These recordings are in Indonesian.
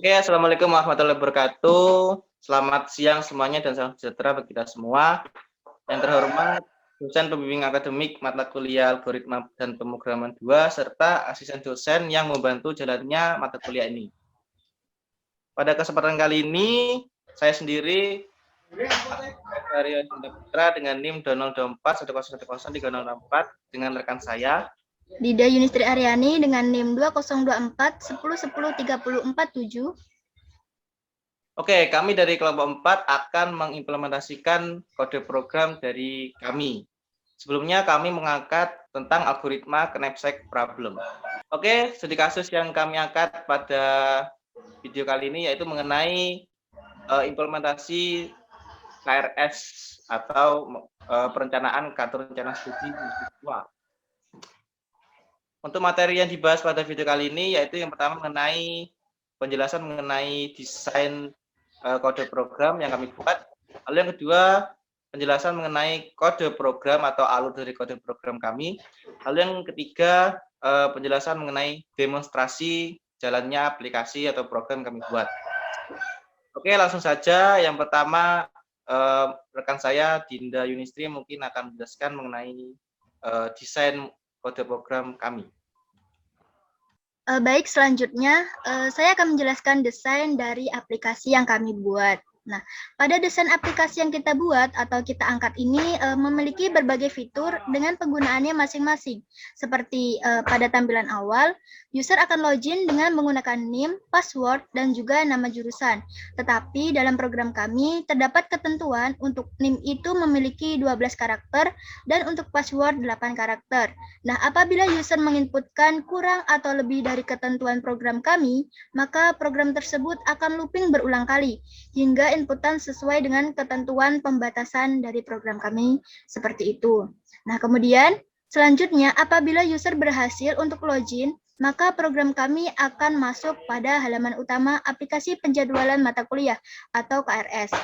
Oke, Assalamualaikum warahmatullahi wabarakatuh. Selamat siang semuanya dan salam sejahtera bagi kita semua. Yang terhormat, dosen pembimbing akademik mata kuliah algoritma dan pemrograman 2, serta asisten dosen yang membantu jalannya mata kuliah ini. Pada kesempatan kali ini, saya sendiri, Aryo Putra dengan NIM 204 1010304 dengan rekan saya, Dida Yunistri Aryani dengan NIM 2024 1010 3047. Oke, kami dari kelompok 4 akan mengimplementasikan kode program dari kami. Sebelumnya kami mengangkat tentang algoritma knapsack problem. Oke, studi kasus yang kami angkat pada video kali ini yaitu mengenai implementasi KRS atau perencanaan kartu rencana studi mahasiswa. Untuk materi yang dibahas pada video kali ini yaitu yang pertama mengenai penjelasan mengenai desain kode program yang kami buat. Lalu yang kedua, penjelasan mengenai kode program atau alur dari kode program kami. Lalu yang ketiga, penjelasan mengenai demonstrasi jalannya aplikasi atau program kami buat. Oke, langsung saja. Yang pertama, rekan saya Dinda Yunistri mungkin akan menjelaskan mengenai desain kode program kami. Baik, selanjutnya saya akan menjelaskan desain dari aplikasi yang kami buat. Nah, pada desain aplikasi yang kita buat atau kita angkat ini memiliki berbagai fitur dengan penggunaannya masing-masing. Seperti pada tampilan awal, user akan login dengan menggunakan NIM, password, dan juga nama jurusan. Tetapi dalam program kami terdapat ketentuan untuk NIM itu memiliki 12 karakter dan untuk password 8 karakter. Nah, apabila user menginputkan kurang atau lebih dari ketentuan program kami, maka program tersebut akan looping berulang kali hingga inputan sesuai dengan ketentuan pembatasan dari program kami seperti itu. Nah, kemudian selanjutnya apabila user berhasil untuk login, maka program kami akan masuk pada halaman utama aplikasi penjadwalan mata kuliah atau KRS.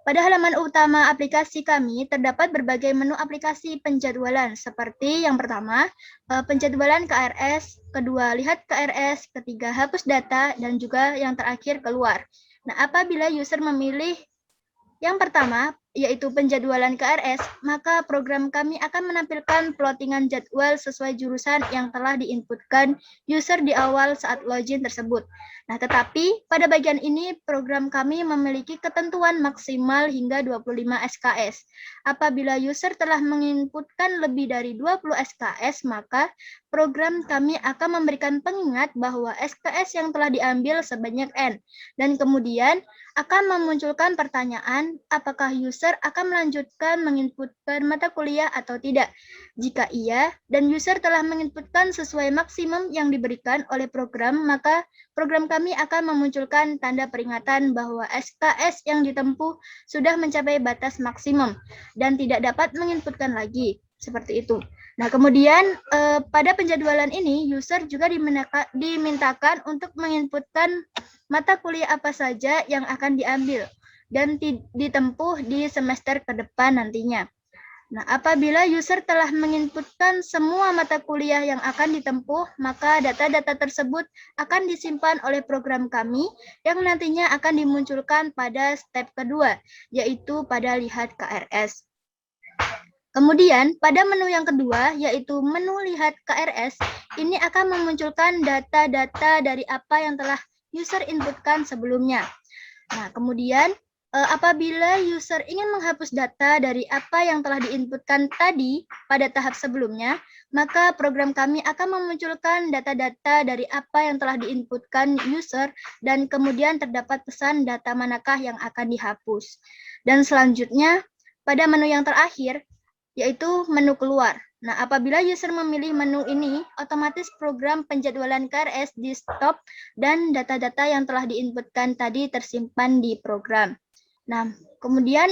Pada halaman utama aplikasi kami terdapat berbagai menu aplikasi penjadwalan seperti yang pertama, penjadwalan KRS, kedua lihat KRS, ketiga hapus data, dan juga yang terakhir keluar. Nah, apabila user memilih yang pertama, yaitu penjadwalan KRS, maka program kami akan menampilkan plottingan jadwal sesuai jurusan yang telah diinputkan user di awal saat login tersebut. Nah, tetapi pada bagian ini program kami memiliki ketentuan maksimal hingga 25 SKS. Apabila user telah menginputkan lebih dari 20 SKS, maka program kami akan memberikan pengingat bahwa SKS yang telah diambil sebanyak N. Dan kemudian akan memunculkan pertanyaan apakah user akan melanjutkan menginputkan mata kuliah atau tidak. Jika iya, dan user telah menginputkan sesuai maksimum yang diberikan oleh program, maka program kami akan memunculkan tanda peringatan bahwa SKS yang ditempuh sudah mencapai batas maksimum dan tidak dapat menginputkan lagi. Seperti itu. Nah, kemudian pada penjadwalan ini, user juga dimintakan untuk menginputkan mata kuliah apa saja yang akan diambil dan ditempuh di semester ke depan nantinya. Nah, apabila user telah menginputkan semua mata kuliah yang akan ditempuh, maka data-data tersebut akan disimpan oleh program kami yang nantinya akan dimunculkan pada step kedua, yaitu pada lihat KRS. Kemudian, pada menu yang kedua, yaitu menu lihat KRS, ini akan memunculkan data-data dari apa yang telah user inputkan sebelumnya. Nah, kemudian apabila user ingin menghapus data dari apa yang telah diinputkan tadi pada tahap sebelumnya, maka program kami akan memunculkan data-data dari apa yang telah diinputkan user dan kemudian terdapat pesan data manakah yang akan dihapus. Dan selanjutnya, pada menu yang terakhir, yaitu menu keluar. Nah, apabila user memilih menu ini, otomatis program penjadwalan KRS di stop dan data-data yang telah diinputkan tadi tersimpan di program. Nah, kemudian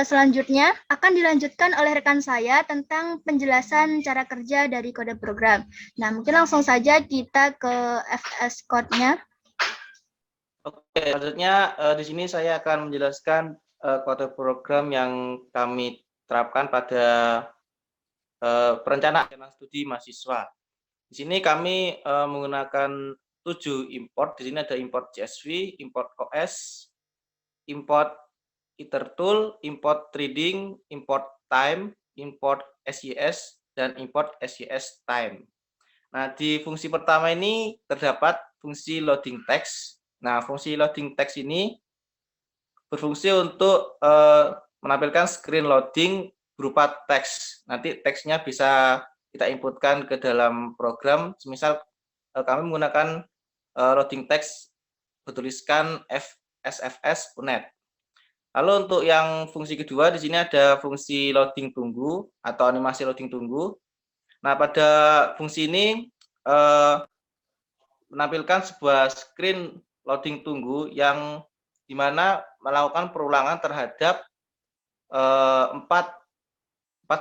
selanjutnya akan dilanjutkan oleh rekan saya tentang penjelasan cara kerja dari kode program. Nah, mungkin langsung saja kita ke FS Code-nya. Oke, selanjutnya di sini saya akan menjelaskan kode program yang kami terapkan pada perencanaan studi mahasiswa. Di sini kami menggunakan 7 import. Di sini ada import CSV, import OS, import ethertool, import trading, import time, import SYS, dan import SYS time. Nah, di fungsi pertama ini terdapat fungsi loading text. Nah, fungsi loading text ini berfungsi untuk menampilkan screen loading berupa teks. Nanti teksnya bisa kita inputkan ke dalam program. Misal kami menggunakan loading text bertuliskan SFS UNED. Lalu untuk yang fungsi kedua di sini ada fungsi loading tunggu atau animasi loading tunggu. Nah, pada fungsi ini menampilkan sebuah screen loading tunggu yang dimana melakukan perulangan terhadap empat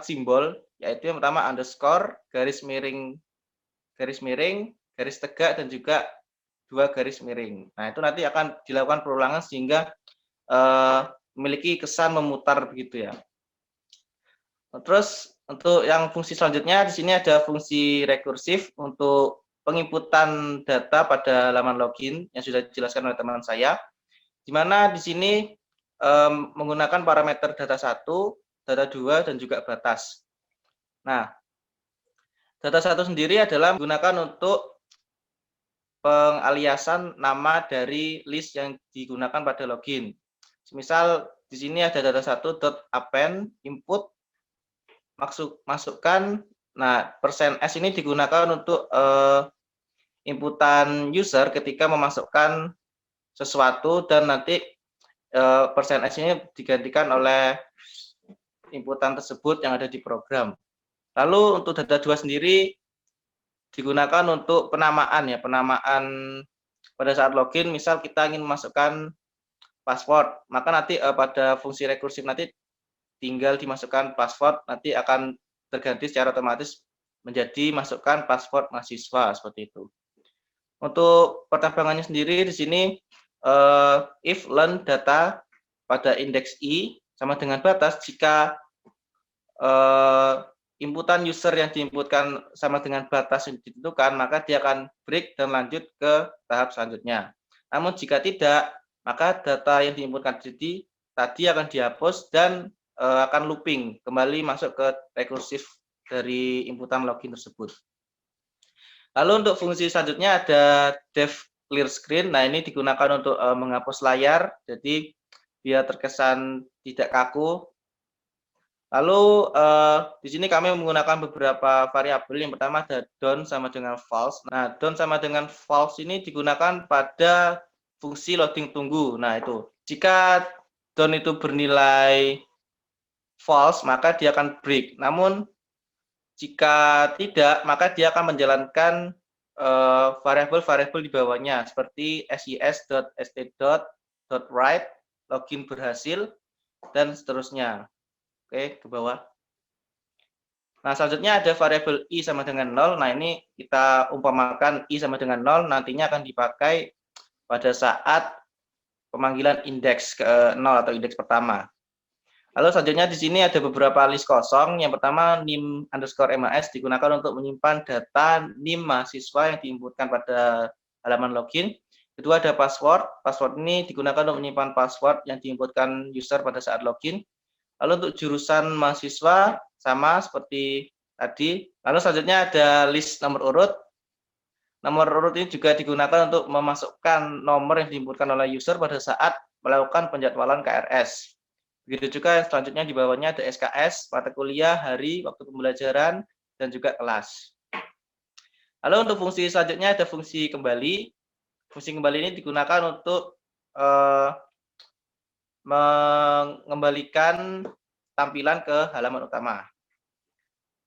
simbol, yaitu yang pertama underscore, garis miring, garis tegak, dan juga 2 garis miring. Nah, itu nanti akan dilakukan perulangan sehingga memiliki kesan memutar begitu ya. Terus untuk yang fungsi selanjutnya di sini ada fungsi rekursif untuk penginputan data pada halaman login yang sudah dijelaskan oleh teman saya, di mana di sini menggunakan parameter data 1, data 2, dan juga batas. Nah, data 1 sendiri adalah digunakan untuk pengaliasan nama dari list yang digunakan pada login. Misal di sini ada data 1.append input masukkan. Nah, %s ini digunakan untuk inputan user ketika memasukkan sesuatu, dan nanti %s ini digantikan oleh inputan tersebut yang ada di program. Lalu untuk data 2 sendiri digunakan untuk penamaan ya, penamaan pada saat login. Misal kita ingin memasukkan password, maka nanti pada fungsi rekursif nanti tinggal dimasukkan password, nanti akan terganti secara otomatis menjadi masukkan password mahasiswa seperti itu. Untuk pertambangannya sendiri di sini if learn data pada indeks i sama dengan batas, jika inputan user yang diinputkan sama dengan batas yang ditentukan, maka dia akan break dan lanjut ke tahap selanjutnya. Namun jika tidak, maka data yang diinputkan tadi akan dihapus dan akan looping kembali masuk ke rekursif dari inputan login tersebut. Lalu untuk fungsi selanjutnya ada dev clear screen. Nah, ini digunakan untuk menghapus layar, jadi biar terkesan tidak kaku. Lalu di sini kami menggunakan beberapa variabel. Yang pertama ada down sama dengan false. Nah, down sama dengan false ini digunakan pada fungsi loading tunggu. Nah, itu jika down itu bernilai false, maka dia akan break. Namun jika tidak, maka dia akan menjalankan variabel-variabel di bawahnya seperti sys.st.write, login berhasil, dan seterusnya. Oke, ke bawah. Nah, selanjutnya ada variabel i sama dengan 0. Nah, ini kita umpamakan i sama dengan 0, nantinya akan dipakai pada saat pemanggilan indeks ke 0 atau indeks pertama. Lalu selanjutnya di sini ada beberapa list kosong. Yang pertama nim_mas digunakan untuk menyimpan data nim mahasiswa yang diinputkan pada halaman login. Kedua ada password. Password ini digunakan untuk menyimpan password yang diinputkan user pada saat login. Lalu untuk jurusan mahasiswa sama seperti tadi. Lalu selanjutnya ada list nomor urut. Nomor urut ini juga digunakan untuk memasukkan nomor yang diinputkan oleh user pada saat melakukan penjadwalan KRS. Begitu juga yang selanjutnya di bawahnya ada SKS, mata kuliah, hari, waktu pembelajaran, dan juga kelas. Lalu untuk fungsi selanjutnya ada fungsi kembali. Fungsi kembali ini digunakan untuk mengembalikan tampilan ke halaman utama.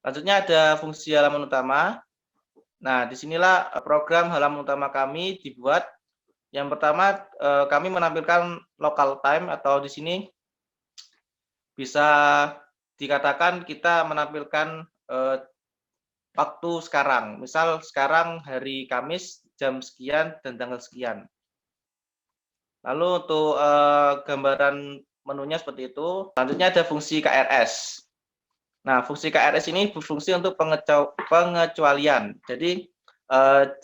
Selanjutnya ada fungsi halaman utama. Nah, disinilah program halaman utama kami dibuat. Yang pertama, kami menampilkan local time, atau di sini bisa dikatakan kita menampilkan waktu sekarang. Misal sekarang hari Kamis jam sekian dan tanggal sekian. Lalu untuk gambaran menunya seperti itu. Selanjutnya ada fungsi KRS. Nah, fungsi KRS ini berfungsi untuk pengecualian. Jadi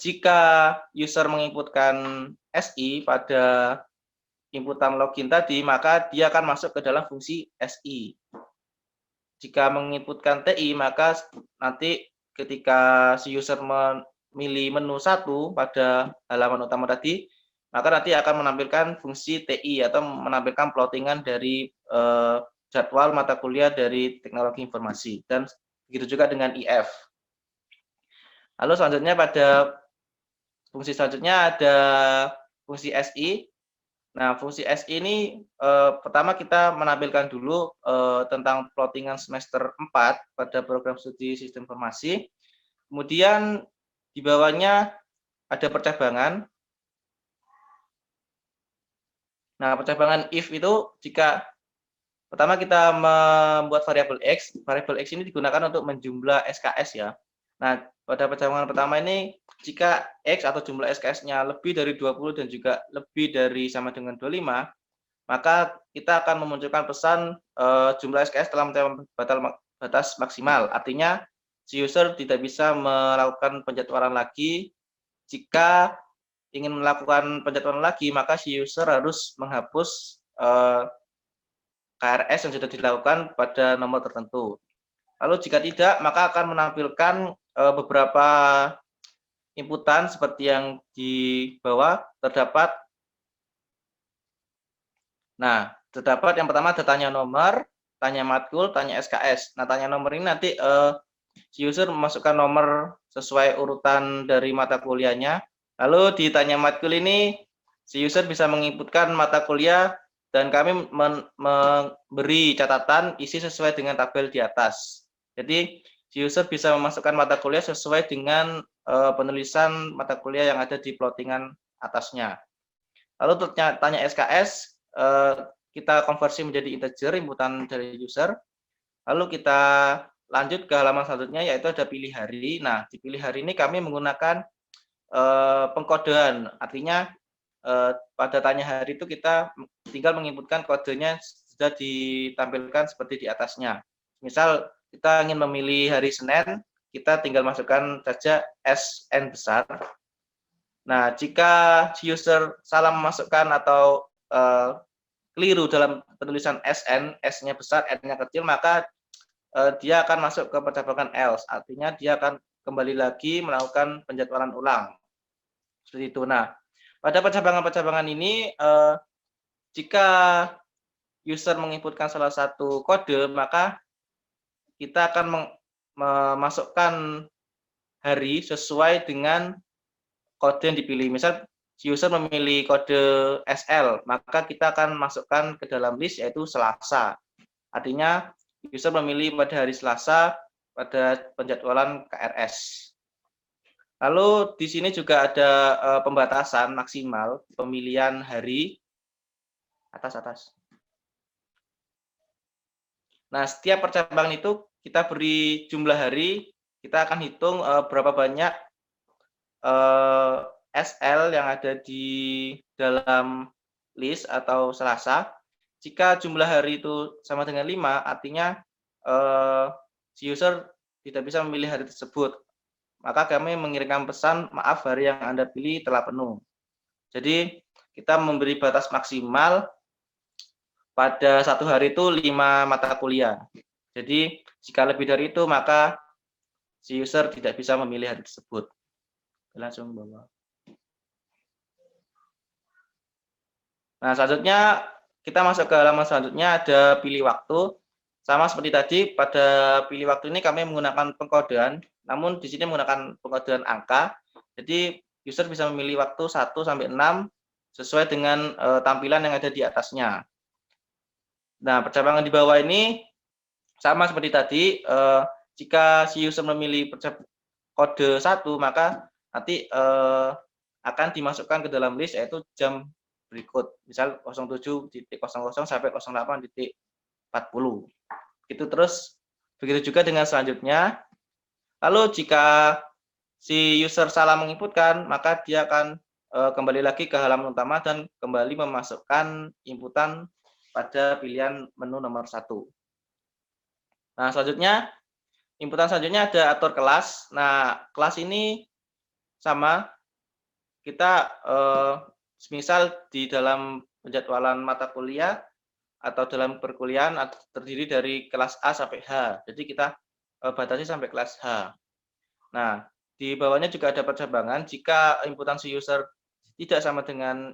jika user menginputkan SI pada inputan login tadi, maka dia akan masuk ke dalam fungsi SI. Jika menginputkan TI, maka nanti ketika si user memilih menu 1 pada halaman utama tadi, maka nanti akan menampilkan fungsi TI atau menampilkan plottingan dari jadwal mata kuliah dari teknologi informasi. Dan begitu juga dengan IF. Lalu selanjutnya pada fungsi selanjutnya ada fungsi SI. Nah, fungsi SI ini pertama kita menampilkan dulu tentang plottingan semester 4 pada program studi sistem informasi. Kemudian di bawahnya ada percabangan. Nah, percabangan if itu jika pertama kita membuat variabel X ini digunakan untuk menjumlah SKS ya. Nah, pada percabangan pertama ini, jika X atau jumlah SKS-nya lebih dari 20 dan juga lebih dari sama dengan 25, maka kita akan memunculkan pesan jumlah SKS telah mencapai batas maksimal. Artinya, si user tidak bisa melakukan penjadwalan lagi. Jika ingin melakukan penjadwalan lagi, maka si user harus menghapus KRS yang sudah dilakukan pada nomor tertentu. Lalu jika tidak, maka akan menampilkan beberapa inputan seperti yang di bawah terdapat. Nah, terdapat yang pertama ada tanya nomor, tanya matkul, tanya SKS. Nah, tanya nomor ini nanti si user memasukkan nomor sesuai urutan dari mata kuliahnya. Lalu di tanya matkul ini, si user bisa menginputkan mata kuliah dan kami memberi catatan isi sesuai dengan tabel di atas. Jadi, si user bisa memasukkan mata kuliah sesuai dengan penulisan mata kuliah yang ada di plottingan atasnya. Lalu tanya SKS, kita konversi menjadi integer inputan dari user. Lalu kita lanjut ke halaman selanjutnya, yaitu ada pilih hari. Nah, di pilih hari ini kami menggunakan pengkodean. Artinya, pada tanya hari itu kita tinggal menginputkan kodenya sudah ditampilkan seperti di atasnya. Misal, kita ingin memilih hari Senin, kita tinggal masukkan saja SN besar. Nah, jika si user salah memasukkan atau keliru dalam penulisan SN, S-nya besar, N-nya kecil, maka dia akan masuk ke percabangan else. Artinya dia akan kembali lagi melakukan penjadwalan ulang. Seperti itu. Nah, pada percabangan-percabangan ini, jika user menginputkan salah satu kode, maka kita akan memasukkan hari sesuai dengan kode yang dipilih. Misal, si user memilih kode SL, maka kita akan masukkan ke dalam list yaitu Selasa. Artinya, user memilih pada hari Selasa pada penjadwalan KRS. Lalu di sini juga ada pembatasan maksimal pemilihan hari atas. Nah, setiap percabangan itu kita beri jumlah hari, kita akan hitung berapa banyak SL yang ada di dalam list atau Selasa. Jika jumlah hari itu sama dengan 5, artinya si user tidak bisa memilih hari tersebut. Maka kami mengirimkan pesan, maaf hari yang Anda pilih telah penuh. Jadi kita memberi batas maksimal pada satu hari itu 5 mata kuliah. Jadi jika lebih dari itu, maka si user tidak bisa memilih hari tersebut. Langsung bawa. Nah, selanjutnya kita masuk ke halaman selanjutnya, ada pilih waktu. Sama seperti tadi, pada pilih waktu ini kami menggunakan pengkodean, namun di sini menggunakan pengkodean angka. Jadi user bisa memilih waktu 1 sampai 6 sesuai dengan tampilan yang ada di atasnya. Nah, percabangan di bawah ini sama seperti tadi, jika si user memilih kode 1, maka nanti akan dimasukkan ke dalam list yaitu jam berikut. Misal 07.00 sampai 08.40. Itu terus begitu juga dengan selanjutnya. Lalu jika si user salah menginputkan, maka dia akan kembali lagi ke halaman utama dan kembali memasukkan inputan pada pilihan menu nomor 1. Nah, selanjutnya, inputan selanjutnya ada atur kelas. Nah, kelas ini sama, kita misal di dalam penjadwalan mata kuliah atau dalam perkuliahan terdiri dari kelas A sampai H. Jadi kita batasi sampai kelas H. Nah, di bawahnya juga ada percabangan jika inputan si user tidak sama dengan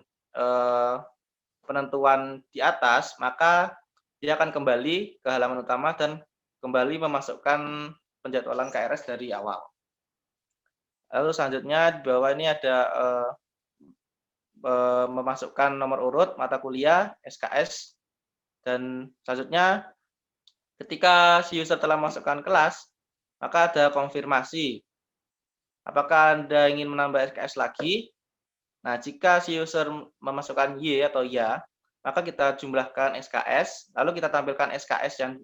penentuan di atas, maka dia akan kembali ke halaman utama dan kembali memasukkan penjadwalan KRS dari awal. Lalu selanjutnya di bawah ini ada memasukkan nomor urut mata kuliah, SKS, dan selanjutnya ketika si user telah masukkan kelas, maka ada konfirmasi. Apakah Anda ingin menambah SKS lagi? Nah, jika si user memasukkan Y atau Ya, maka kita jumlahkan SKS, lalu kita tampilkan SKS yang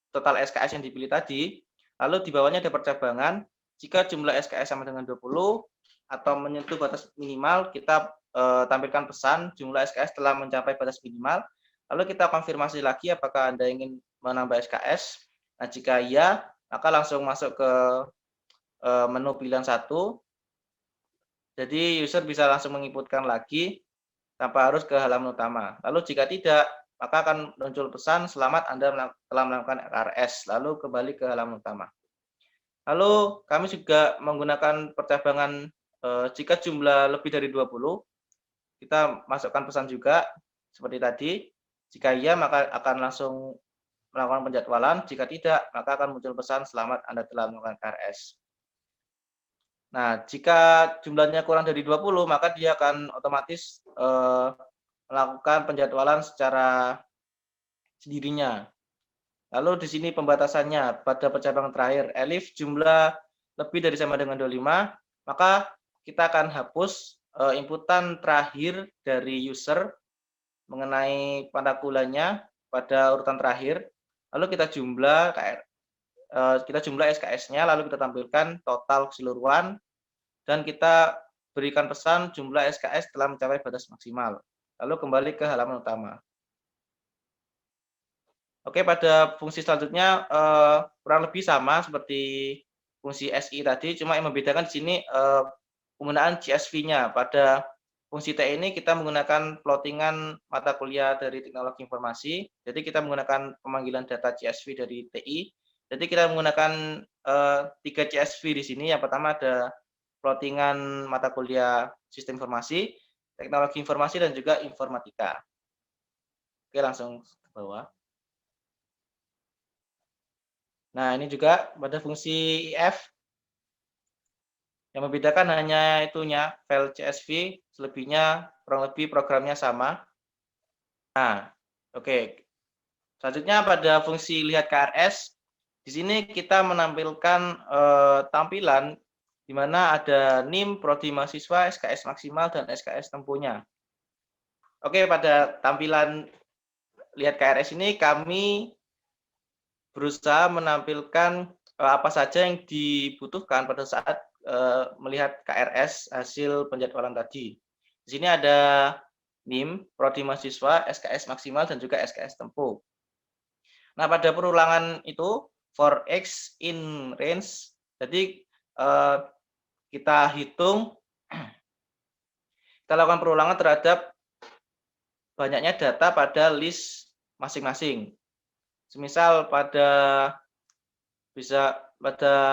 total SKS yang dipilih tadi, lalu di bawahnya ada percabangan, jika jumlah SKS sama dengan 20 atau menyentuh batas minimal, kita tampilkan pesan jumlah SKS telah mencapai batas minimal, lalu kita konfirmasi lagi apakah Anda ingin menambah SKS. Nah, jika iya, maka langsung masuk ke menu pilihan 1. Jadi user bisa langsung menginputkan lagi tanpa harus ke halaman utama. Lalu jika tidak, maka akan muncul pesan selamat Anda telah melakukan KRS, lalu kembali ke halaman utama. Lalu kami juga menggunakan percabangan jika jumlah lebih dari 20, kita masukkan pesan juga seperti tadi. Jika iya, maka akan langsung melakukan penjadwalan. Jika tidak, maka akan muncul pesan selamat Anda telah melakukan KRS. Nah, jika jumlahnya kurang dari 20, maka dia akan otomatis melakukan penjadwalan secara sendirinya. Lalu di sini pembatasannya pada percabangan terakhir, elif jumlah lebih dari sama dengan 25, maka kita akan hapus inputan terakhir dari user mengenai mata kuliahnya pada urutan terakhir. Lalu kita jumlah SKS-nya, lalu kita tampilkan total keseluruhan, dan kita berikan pesan jumlah SKS telah mencapai batas maksimal. Lalu kembali ke halaman utama. Oke, pada fungsi selanjutnya kurang lebih sama seperti fungsi SI tadi, cuma yang membedakan di sini penggunaan CSV-nya. Pada fungsi T ini kita menggunakan plottingan mata kuliah dari teknologi informasi. Jadi kita menggunakan pemanggilan data CSV dari TI. Jadi kita menggunakan 3 CSV di sini. Yang pertama ada plottingan mata kuliah sistem informasi, teknologi informasi, dan juga informatika. Oke, langsung ke bawah. Nah, ini juga pada fungsi IF. Yang membedakan hanya itunya, file CSV, selebihnya kurang lebih programnya sama. Nah, oke. Selanjutnya pada fungsi lihat KRS, di sini kita menampilkan tampilan di mana ada NIM, prodi mahasiswa, SKS maksimal, dan SKS tempuhnya. Oke, pada tampilan lihat KRS ini kami berusaha menampilkan apa saja yang dibutuhkan pada saat melihat KRS hasil penjadwalan tadi. Di sini ada NIM, prodi mahasiswa, SKS maksimal, dan juga SKS tempuh. Nah, pada perulangan itu for X in range, jadi kita hitung, kita lakukan perulangan terhadap banyaknya data pada list masing-masing. Semisal pada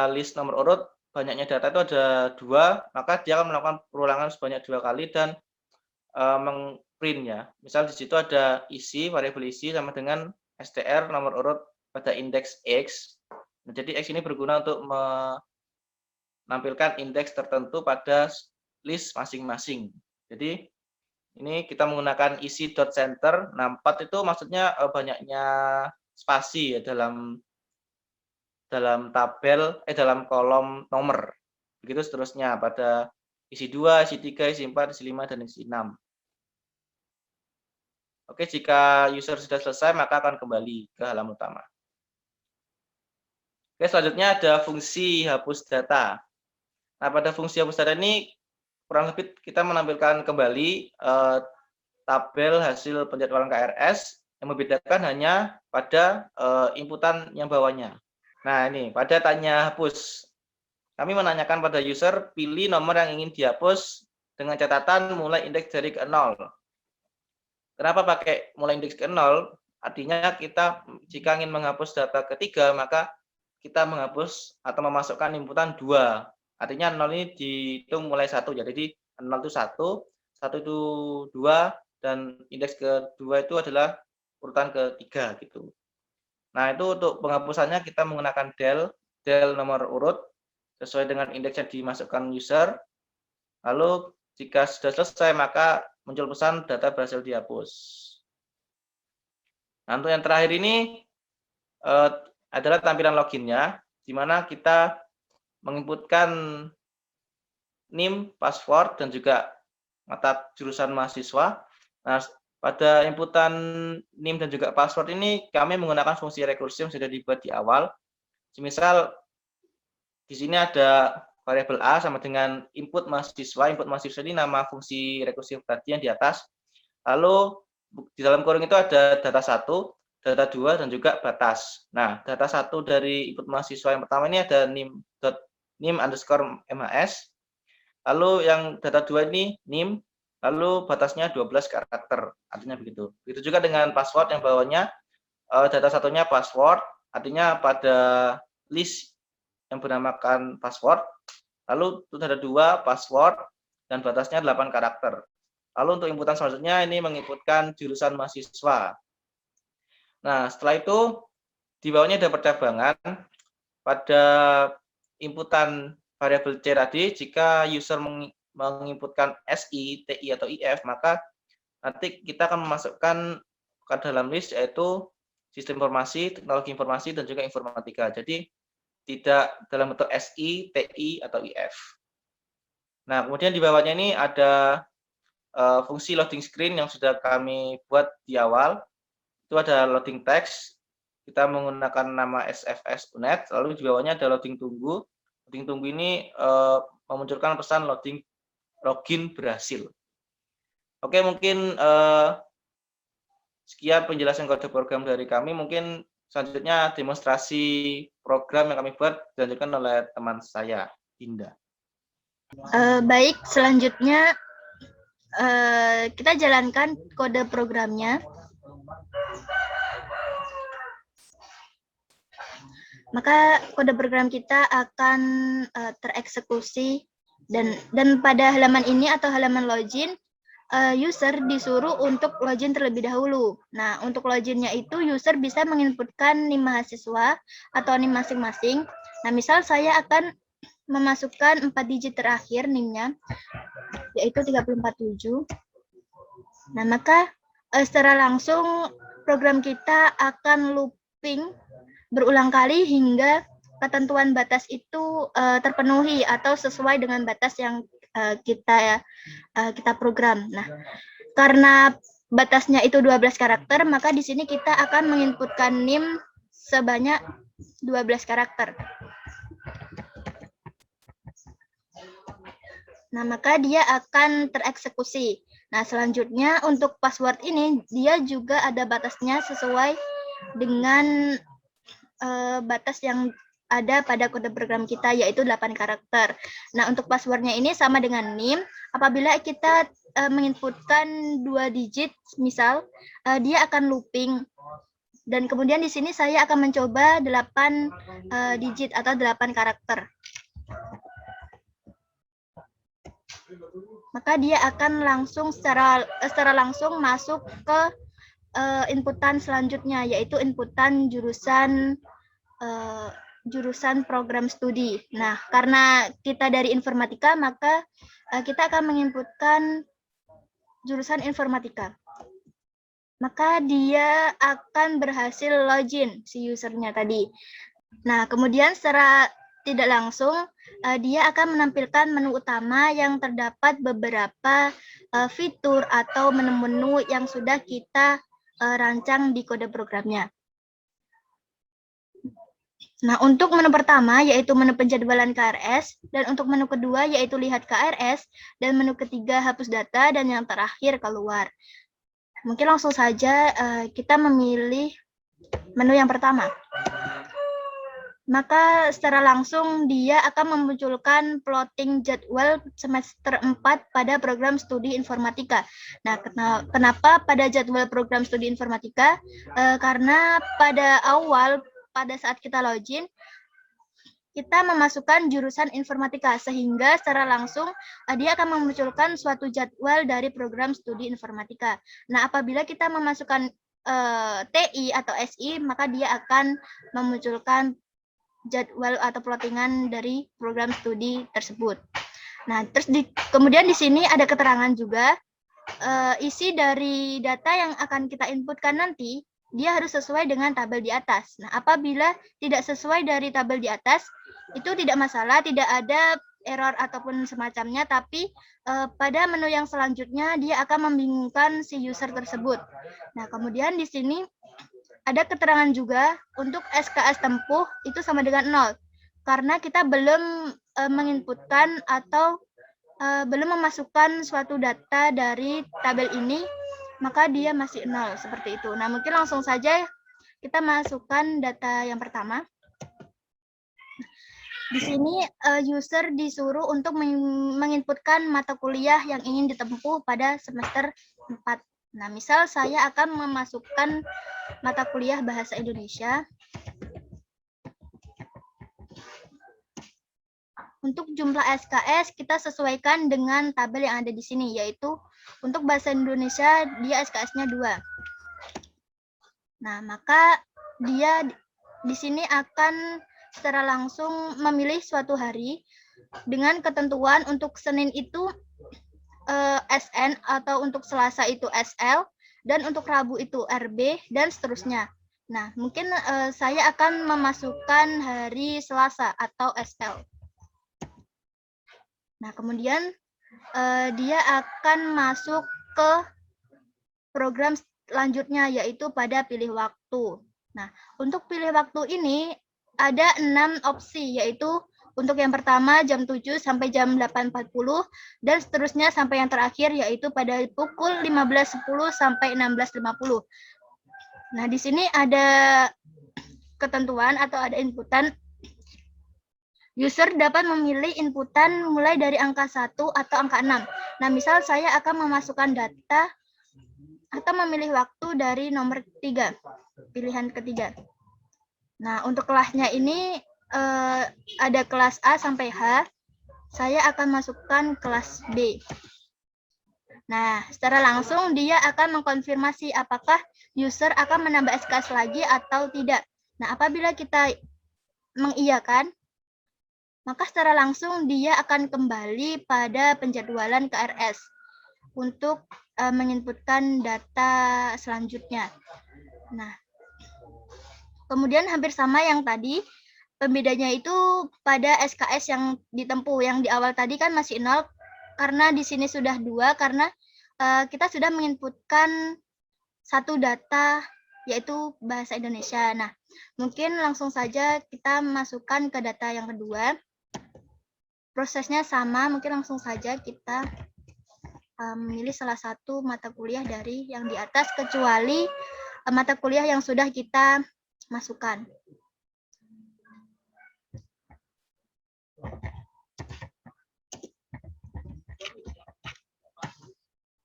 list nomor urut banyaknya data itu ada 2, maka dia akan melakukan perulangan sebanyak 2 kali dan mengprint ya. Misal di situ ada isi, variabel isi sama dengan str nomor urut pada indeks X. Nah, jadi X ini berguna untuk menampilkan indeks tertentu pada list masing-masing. Jadi ini kita menggunakan isi.center. Nah, 4 itu maksudnya banyaknya spasi ya dalam kolom nomor. Begitu seterusnya pada isi 2, isi 3, isi 4, isi 5, dan isi 6. Oke, jika user sudah selesai, maka akan kembali ke halaman utama. Oke, selanjutnya ada fungsi hapus data. Nah, pada fungsi hapus data ini kurang lebih kita menampilkan kembali tabel hasil penjadwalan KRS yang membedakan hanya pada inputan yang bawahnya. Nah, ini pada tanya hapus. kami menanyakan pada user, pilih nomor yang ingin dihapus dengan catatan mulai indeks dari ke 0. Kenapa pakai mulai indeks ke 0? Artinya kita jika ingin menghapus data ketiga, maka kita menghapus atau memasukkan inputan 2. Artinya 0 ini dihitung mulai 1 ya. Jadi 0 itu 1, 1 itu 2, dan indeks kedua itu adalah urutan ketiga gitu. Nah, itu untuk penghapusannya kita menggunakan del nomor urut sesuai dengan indeks yang dimasukkan user. Lalu jika sudah selesai maka muncul pesan data berhasil dihapus. Nah, untuk yang terakhir ini adalah tampilan loginnya, di mana kita menginputkan NIM, password, dan juga mata jurusan mahasiswa. Nah, pada inputan NIM dan juga password ini kami menggunakan fungsi rekursi yang sudah dibuat di awal. Semisal di sini ada variabel A sama dengan input mahasiswa ini nama fungsi rekursif tadi yang di atas. Lalu di dalam kurung itu ada data 1, data 2, dan juga batas. Nah, data 1 dari input mahasiswa yang pertama ini ada nim_mhs. Lalu yang data 2 ini nim, lalu batasnya 12 karakter, artinya begitu. Begitu juga dengan password yang bawahnya, data satunya password, artinya pada list yang bernamakan password, lalu itu ada 2 password, dan batasnya 8 karakter. Lalu untuk inputan selanjutnya ini menginputkan jurusan mahasiswa. Nah, setelah itu di bawahnya ada percabangan. Pada inputan variabel C tadi, jika user menginputkan SI, TI, atau IF, maka nanti kita akan memasukkan ke dalam list yaitu sistem informasi, teknologi informasi, dan juga informatika. Jadi tidak dalam bentuk SI, TI, atau IF. Nah, kemudian di bawahnya ini ada fungsi loading screen yang sudah kami buat di awal. Itu ada loading text, kita menggunakan nama SFS UNED, lalu di bawahnya ada loading tunggu. Loading tunggu ini memunculkan pesan login berhasil. Oke, mungkin sekian penjelasan kode program dari kami. Mungkin selanjutnya demonstrasi program yang kami buat dilanjutkan oleh teman saya, Indah. Baik, selanjutnya kita jalankan kode programnya. Maka kode program kita akan tereksekusi dan pada halaman ini atau halaman login, user disuruh untuk login terlebih dahulu. Nah, untuk loginnya itu user bisa menginputkan NIM mahasiswa atau NIM masing-masing. Nah, misal saya akan memasukkan 4 digit terakhir NIM-nya, yaitu 347. Nah, maka secara langsung program kita akan looping berulang kali hingga ketentuan batas itu terpenuhi atau sesuai dengan batas yang kita program. Nah, karena batasnya itu 12 karakter, maka di sini kita akan menginputkan NIM sebanyak 12 karakter. Nah, maka dia akan tereksekusi. Nah, selanjutnya untuk password ini, dia juga ada batasnya sesuai dengan batas yang ada pada kode program kita, yaitu 8 karakter. Nah, untuk passwordnya ini sama dengan NIM. Apabila kita menginputkan 2 digit, misal, dia akan looping. Dan kemudian di sini saya akan mencoba 8 digit atau 8 karakter. Maka dia akan langsung secara langsung masuk ke inputan selanjutnya, yaitu inputan jurusan program studi. Nah, karena kita dari informatika, maka kita akan menginputkan jurusan informatika. Maka dia akan berhasil login si usernya tadi. Nah, kemudian secara tidak langsung dia akan menampilkan menu utama yang terdapat beberapa fitur atau menu-menu yang sudah kita rancang di kode programnya. Nah, untuk menu pertama yaitu menu penjadwalan KRS, dan untuk menu kedua yaitu lihat KRS, dan menu ketiga hapus data, dan yang terakhir keluar. Mungkin langsung saja kita memilih menu yang pertama. maka secara langsung dia akan memunculkan plotting jadwal semester 4 pada program studi informatika. Nah, kenapa pada jadwal program studi informatika? Karena pada awal, pada saat kita login, kita memasukkan jurusan informatika, sehingga secara langsung dia akan memunculkan suatu jadwal dari program studi informatika. Nah, apabila kita memasukkan TI atau SI, maka dia akan memunculkan jadwal atau plottingan dari program studi tersebut. Nah, terus kemudian di sini ada keterangan juga isi dari data yang akan kita inputkan nanti, dia harus sesuai dengan tabel di atas. Nah, apabila tidak sesuai dari tabel di atas, itu tidak masalah, tidak ada error ataupun semacamnya, tapi pada menu yang selanjutnya dia akan membingungkan si user tersebut. Nah, kemudian di sini ada keterangan juga untuk SKS tempuh itu sama dengan 0, karena kita belum menginputkan atau belum memasukkan suatu data dari tabel ini, maka dia masih 0, seperti itu. Nah, mungkin langsung saja kita masukkan data yang pertama. Di sini user disuruh untuk menginputkan mata kuliah yang ingin ditempuh pada semester 4. Nah, misal saya akan memasukkan mata kuliah Bahasa Indonesia. Untuk jumlah SKS, kita sesuaikan dengan tabel yang ada di sini, yaitu untuk Bahasa Indonesia, dia SKS-nya 2. Nah, maka dia di sini akan secara langsung memilih suatu hari dengan ketentuan untuk Senin itu SN, atau untuk Selasa itu SL, dan untuk Rabu itu RB, dan seterusnya. Nah, mungkin saya akan memasukkan hari Selasa atau SL. Nah, kemudian dia akan masuk ke program selanjutnya, yaitu pada pilih waktu. Nah, untuk pilih waktu ini ada 6 opsi, yaitu untuk yang pertama jam 7 sampai jam 8.40, dan seterusnya sampai yang terakhir, yaitu pada pukul 15.10 sampai 16.50. Nah, di sini ada ketentuan atau ada inputan. User dapat memilih inputan mulai dari angka 1 atau angka 6. Nah, misal saya akan memasukkan data atau memilih waktu dari nomor 3, pilihan ketiga. Nah, untuk kelasnya ini ada kelas A sampai H. Saya akan masukkan kelas B. Nah, secara langsung dia akan mengkonfirmasi apakah user akan menambah SKS lagi atau tidak. Nah, apabila kita mengiyakan, maka secara langsung dia akan kembali pada penjadwalan KRS untuk menginputkan data selanjutnya. Nah, kemudian hampir sama yang tadi, pembedanya itu pada SKS yang ditempuh. Yang di awal tadi kan masih 0, karena di sini sudah 2, karena kita sudah menginputkan satu data, yaitu Bahasa Indonesia. Nah, mungkin langsung saja kita masukkan ke data yang kedua. Prosesnya sama, mungkin langsung saja kita memilih salah satu mata kuliah dari yang di atas, kecuali mata kuliah yang sudah kita masukkan.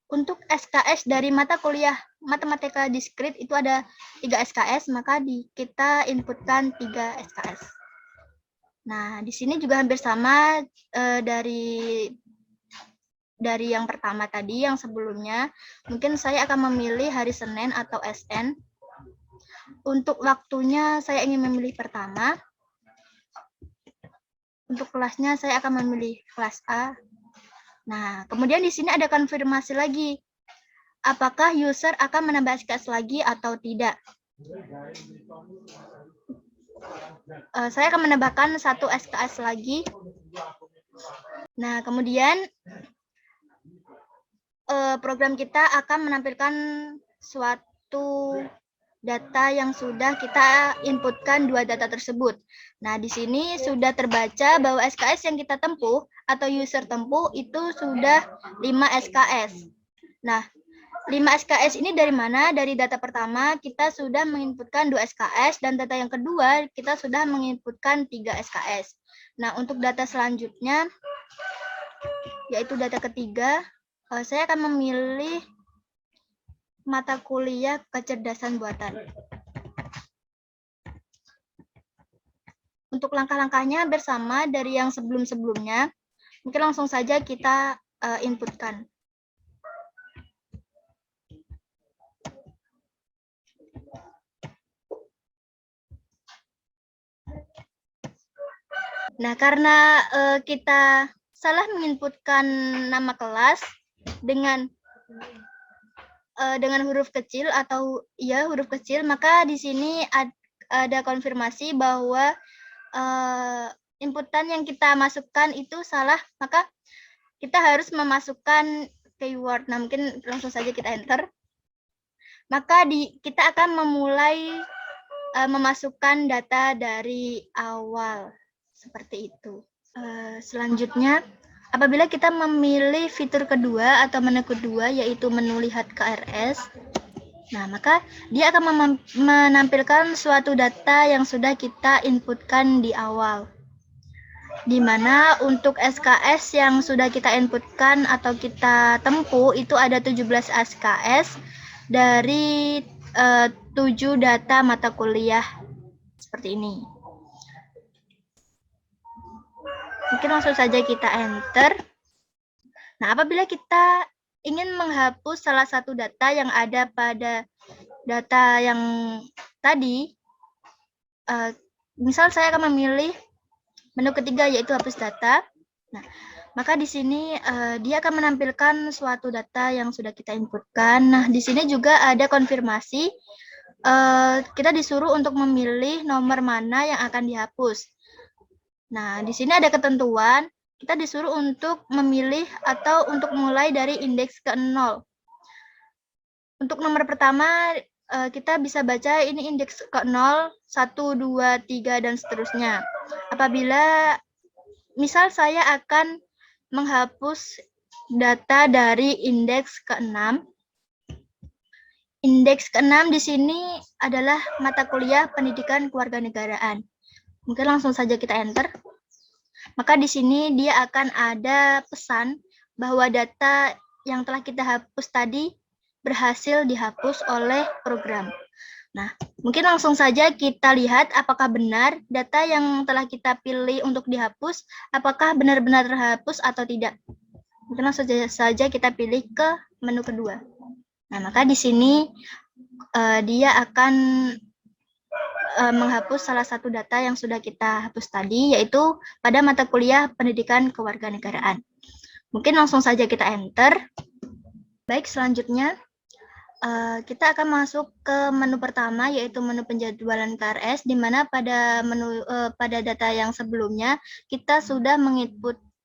Untuk SKS dari mata kuliah Matematika Diskrit itu ada 3 SKS, maka kita inputkan 3 SKS. Nah, di sini juga hampir sama dari yang pertama tadi, yang sebelumnya. Mungkin saya akan memilih hari Senin atau SN. Untuk waktunya saya ingin memilih pertama. Untuk kelasnya saya akan memilih kelas A. Nah, kemudian di sini ada konfirmasi lagi. Apakah user akan menambah SKS lagi atau tidak? Saya akan menambahkan 1 SKS lagi. Nah, kemudian program kita akan menampilkan suatu data yang sudah kita inputkan 2 data tersebut. Nah, di sini sudah terbaca bahwa SKS yang kita tempuh atau user tempuh itu sudah 5 SKS. Nah, 5 SKS ini dari mana? Dari data pertama kita sudah menginputkan 2 SKS dan data yang kedua kita sudah menginputkan 3 SKS. Nah, untuk data selanjutnya yaitu data ketiga, saya akan memilih mata kuliah kecerdasan buatan. Untuk langkah-langkahnya bersama dari yang sebelum-sebelumnya. Mungkin langsung saja kita inputkan. Nah, karena kita salah menginputkan nama kelas dengan huruf kecil atau ya huruf kecil, maka di sini ada konfirmasi bahwa inputan yang kita masukkan itu salah, maka kita harus memasukkan keyword. Nah, mungkin langsung saja kita enter. Maka kita akan memulai memasukkan data dari awal. Seperti itu. Selanjutnya, apabila kita memilih fitur kedua atau menu kedua, yaitu menu lihat KRS, nah maka dia akan menampilkan suatu data yang sudah kita inputkan di awal. Di mana untuk SKS yang sudah kita inputkan atau kita tempuh itu ada 17 SKS dari 7 data mata kuliah seperti ini. Mungkin langsung saja kita enter. Nah, apabila kita ingin menghapus salah satu data yang ada pada data yang tadi, misal saya akan memilih menu ketiga yaitu hapus data. Nah, maka di sini dia akan menampilkan suatu data yang sudah kita inputkan. Nah, di sini juga ada konfirmasi. Kita disuruh untuk memilih nomor mana yang akan dihapus. Nah, di sini ada ketentuan, kita disuruh untuk memilih atau untuk mulai dari indeks ke-0. Untuk nomor pertama, kita bisa baca ini indeks ke-0, 1, 2, 3, dan seterusnya. Apabila, misal saya akan menghapus data dari indeks ke-6, indeks ke-6 di sini adalah mata kuliah pendidikan kewarganegaraan. Mungkin langsung saja kita enter. Maka di sini dia akan ada pesan bahwa data yang telah kita hapus tadi berhasil dihapus oleh program. Nah, mungkin langsung saja kita lihat apakah benar data yang telah kita pilih untuk dihapus, apakah benar-benar terhapus atau tidak. Mungkin langsung saja kita pilih ke menu kedua. Nah, maka di sini dia akan menghapus salah satu data yang sudah kita hapus tadi, yaitu pada mata kuliah pendidikan kewarganegaraan. Mungkin langsung saja kita enter. Baik, selanjutnya kita akan masuk ke menu pertama, yaitu menu penjadwalan KRS, di mana pada pada data yang sebelumnya kita sudah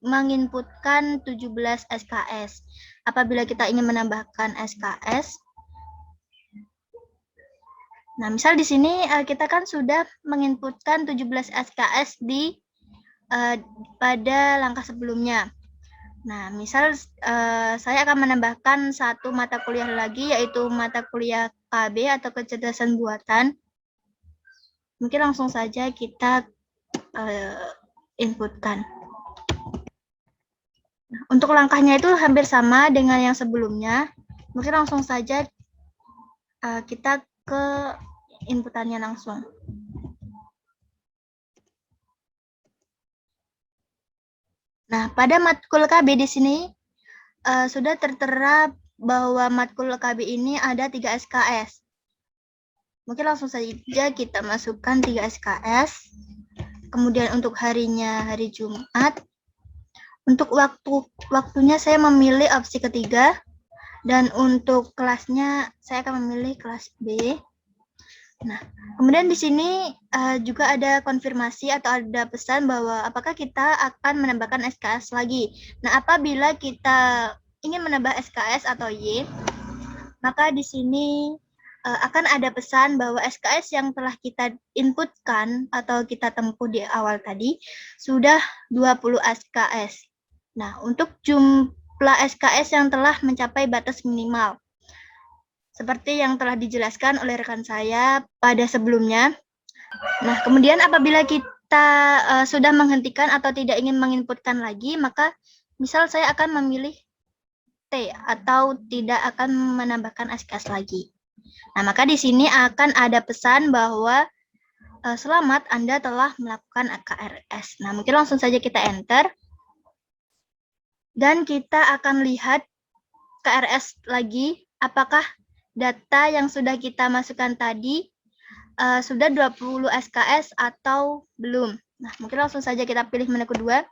menginputkan 17 SKS. Apabila kita ingin menambahkan SKS, nah, misal di sini kita kan sudah menginputkan 17 SKS pada langkah sebelumnya. Nah, misal saya akan menambahkan satu mata kuliah lagi, yaitu mata kuliah KB atau kecerdasan buatan. Mungkin langsung saja kita inputkan. Nah, untuk langkahnya itu hampir sama dengan yang sebelumnya. Mungkin langsung saja kita ke inputannya langsung. Nah, pada matkul KB di sini sudah tertera bahwa matkul KB ini ada 3 SKS. Mungkin langsung saja kita masukkan 3 SKS. Kemudian untuk harinya hari Jumat. Untuk waktunya saya memilih opsi ketiga. Dan untuk kelasnya saya akan memilih kelas B. Nah, kemudian di sini juga ada konfirmasi atau ada pesan bahwa apakah kita akan menambahkan SKS lagi. Nah, apabila kita ingin menambah SKS atau Y, maka di sini akan ada pesan bahwa SKS yang telah kita inputkan atau kita tempuh di awal tadi sudah 20 SKS. Nah, untuk jumlah SKS yang telah mencapai batas minimal. seperti yang telah dijelaskan oleh rekan saya pada sebelumnya. Nah, kemudian apabila kita sudah menghentikan atau tidak ingin menginputkan lagi, maka misal saya akan memilih T atau tidak akan menambahkan SKS lagi. Nah, maka di sini akan ada pesan bahwa selamat Anda telah melakukan KRS. Nah, mungkin langsung saja kita enter. Dan kita akan lihat KRS lagi, apakah data yang sudah kita masukkan tadi sudah 20 SKS atau belum. Nah, mungkin langsung saja kita pilih menu kedua.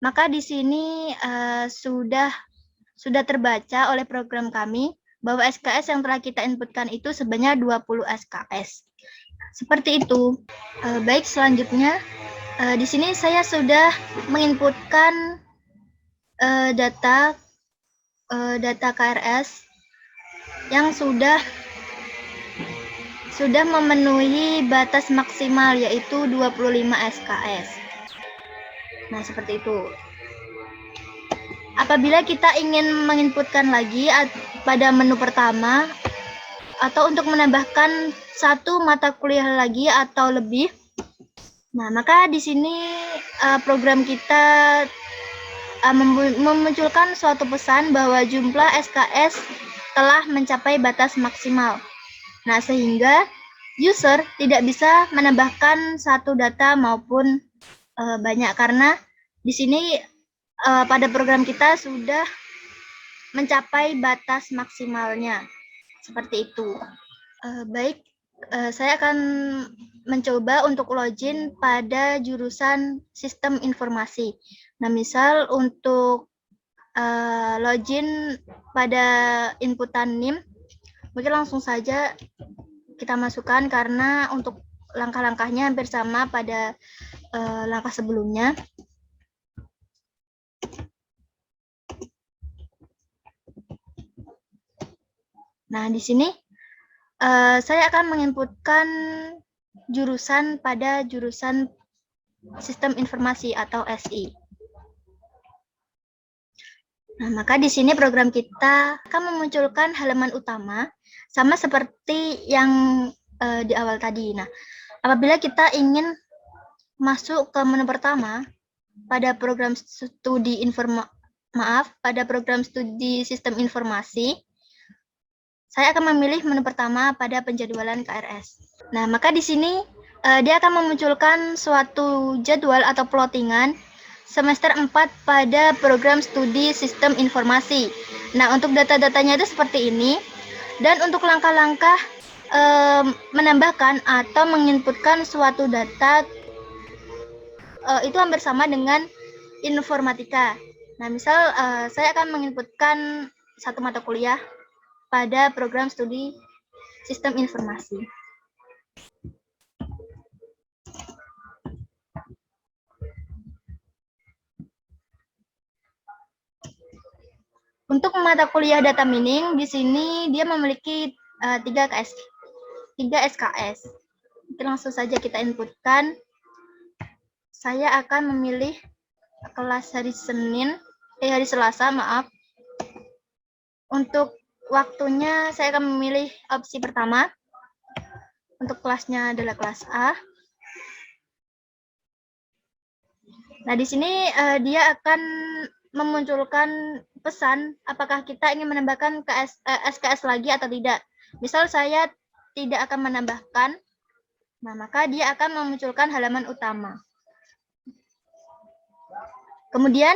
Maka di sini sudah terbaca oleh program kami bahwa SKS yang telah kita inputkan itu sebanyak 20 SKS. Seperti itu. Baik, selanjutnya di sini saya sudah menginputkan data KRS yang sudah memenuhi batas maksimal yaitu 25 SKS. Nah, seperti itu. Apabila kita ingin menginputkan lagi pada menu pertama atau untuk menambahkan satu mata kuliah lagi atau lebih, nah maka di sini program kita memunculkan suatu pesan bahwa jumlah SKS telah mencapai batas maksimal. Nah, sehingga user tidak bisa menambahkan satu data maupun banyak karena di sini pada program kita sudah mencapai batas maksimalnya. Seperti itu. Baik, saya akan mencoba untuk login pada jurusan sistem informasi. Nah, misal untuk login pada inputan NIM, mungkin langsung saja kita masukkan karena untuk langkah-langkahnya hampir sama pada langkah sebelumnya. Nah, di sini saya akan menginputkan jurusan pada jurusan sistem informasi atau SI. Nah, maka di sini program kita akan memunculkan halaman utama sama seperti yang di awal tadi. Nah, apabila kita ingin masuk ke menu pertama pada program studi sistem informasi, saya akan memilih menu pertama pada penjadwalan KRS. Nah, maka di sini dia akan memunculkan suatu jadwal atau plottingan semester 4 pada program studi sistem informasi. Nah, untuk data-datanya itu seperti ini. Dan untuk langkah-langkah menambahkan atau menginputkan suatu data itu hampir sama dengan informatika. Nah, misal saya akan menginputkan satu mata kuliah pada program studi sistem informasi. Untuk mata kuliah data mining, di sini dia memiliki 3 SKS. Oke, langsung saja kita inputkan. Saya akan memilih kelas hari Selasa, maaf. Untuk waktunya saya akan memilih opsi pertama. Untuk kelasnya adalah kelas A. Nah, di sini dia akan memunculkan pesan apakah kita ingin menambahkan SKS lagi atau tidak. Misal saya tidak akan menambahkan, nah maka dia akan memunculkan halaman utama. Kemudian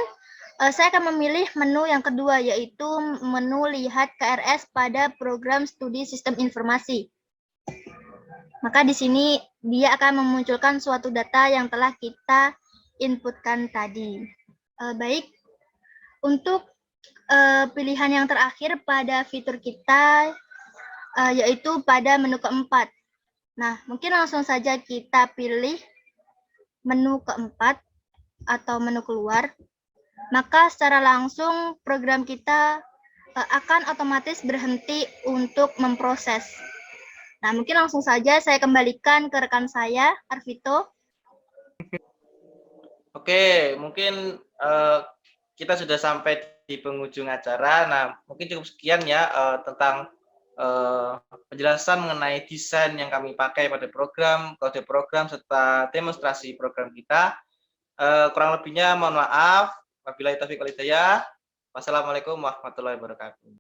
saya akan memilih menu yang kedua, yaitu menu lihat KRS pada program studi sistem informasi. Maka di sini dia akan memunculkan suatu data yang telah kita inputkan tadi. Baik, untuk pilihan yang terakhir pada fitur kita, yaitu pada menu keempat. Nah, mungkin langsung saja kita pilih menu keempat atau menu keluar. Maka secara langsung program kita akan otomatis berhenti untuk memproses. Nah, mungkin langsung saja saya kembalikan ke rekan saya, Arvito. Oke, mungkin kita sudah sampai di penghujung acara. Nah, mungkin cukup sekian ya tentang penjelasan mengenai desain yang kami pakai pada program, kode program, serta demonstrasi program kita. Kurang lebihnya mohon maaf. Wabillahi taufiq wal hidayah. Wassalamualaikum warahmatullahi wabarakatuh.